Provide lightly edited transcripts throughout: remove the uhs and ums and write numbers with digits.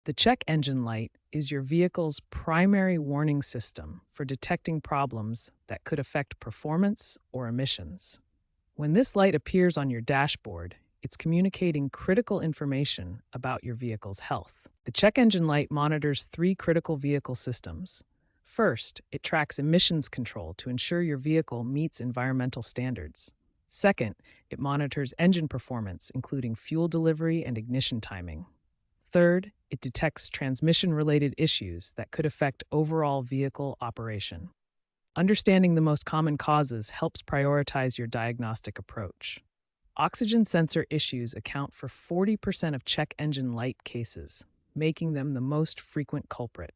The check engine light is your vehicle's primary warning system for detecting problems that could affect performance or emissions. When this light appears on your dashboard, it's communicating critical information about your vehicle's health. The check engine light monitors three critical vehicle systems. First, it tracks emissions control to ensure your vehicle meets environmental standards. Second, it monitors engine performance, including fuel delivery and ignition timing. Third, it detects transmission-related issues that could affect overall vehicle operation. Understanding the most common causes helps prioritize your diagnostic approach. Oxygen sensor issues account for 40% of check engine light cases, making them the most frequent culprit.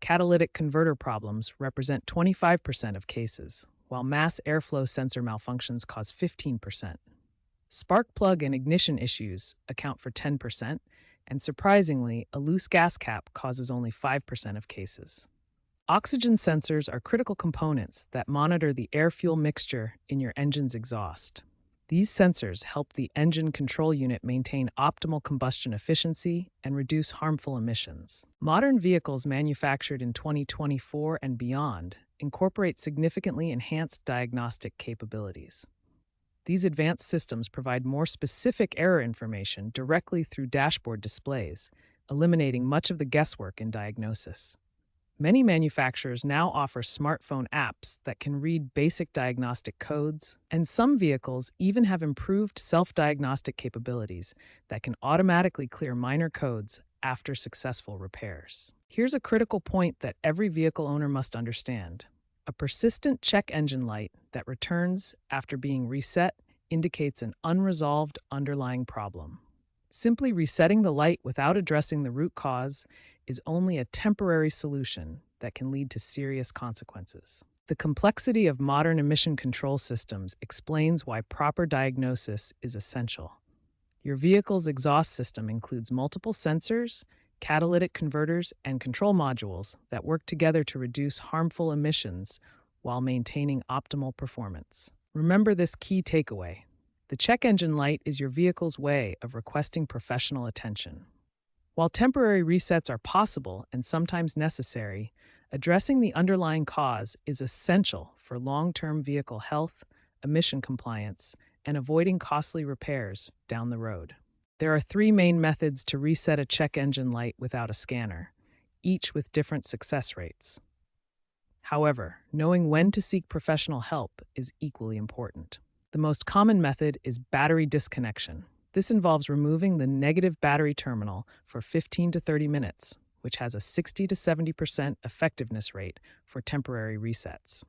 Catalytic converter problems represent 25% of cases, while mass airflow sensor malfunctions cause 15%. Spark plug and ignition issues account for 10%, and surprisingly, a loose gas cap causes only 5% of cases. Oxygen sensors are critical components that monitor the air-fuel mixture in your engine's exhaust. These sensors help the engine control unit maintain optimal combustion efficiency and reduce harmful emissions. Modern vehicles manufactured in 2024 and beyond incorporate significantly enhanced diagnostic capabilities. These advanced systems provide more specific error information directly through dashboard displays, eliminating much of the guesswork in diagnosis. Many manufacturers now offer smartphone apps that can read basic diagnostic codes, and some vehicles even have improved self-diagnostic capabilities that can automatically clear minor codes after successful repairs. Here's a critical point that every vehicle owner must understand. A persistent check engine light that returns after being reset indicates an unresolved underlying problem. Simply resetting the light without addressing the root cause is only a temporary solution that can lead to serious consequences. The complexity of modern emission control systems explains why proper diagnosis is essential. Your vehicle's exhaust system includes multiple sensors, catalytic converters, and control modules that work together to reduce harmful emissions while maintaining optimal performance. Remember this key takeaway. The check engine light is your vehicle's way of requesting professional attention. While temporary resets are possible and sometimes necessary, addressing the underlying cause is essential for long-term vehicle health, emission compliance, and avoiding costly repairs down the road. There are three main methods to reset a check engine light without a scanner, each with different success rates. However, knowing when to seek professional help is equally important. The most common method is battery disconnection. This involves removing the negative battery terminal for 15 to 30 minutes, which has a 60 to 70% effectiveness rate for temporary resets.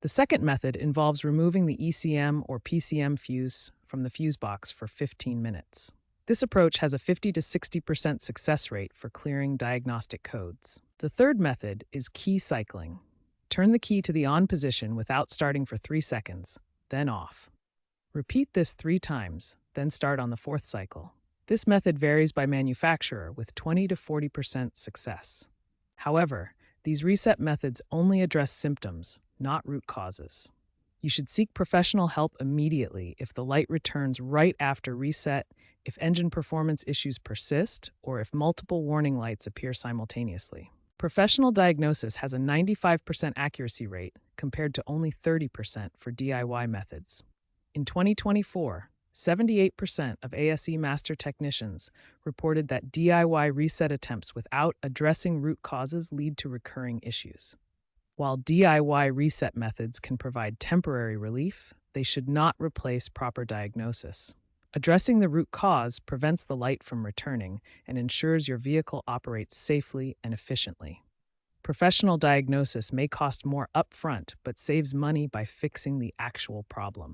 The second method involves removing the ECM or PCM fuse from the fuse box for 15 minutes. This approach has a 50 to 60% success rate for clearing diagnostic codes. The third method is key cycling. Turn the key to the on position without starting for 3 seconds, then off. Repeat this 3 times, then start on the 4th cycle. This method varies by manufacturer with 20 to 40% success. However, these reset methods only address symptoms, not root causes. You should seek professional help immediately if the light returns right after reset, if engine performance issues persist, or if multiple warning lights appear simultaneously. Professional diagnosis has a 95% accuracy rate compared to only 30% for DIY methods. In 2024, 78% of ASE master technicians reported that DIY reset attempts without addressing root causes lead to recurring issues. While DIY reset methods can provide temporary relief, they should not replace proper diagnosis. Addressing the root cause prevents the light from returning and ensures your vehicle operates safely and efficiently. Professional diagnosis may cost more upfront, but saves money by fixing the actual problem.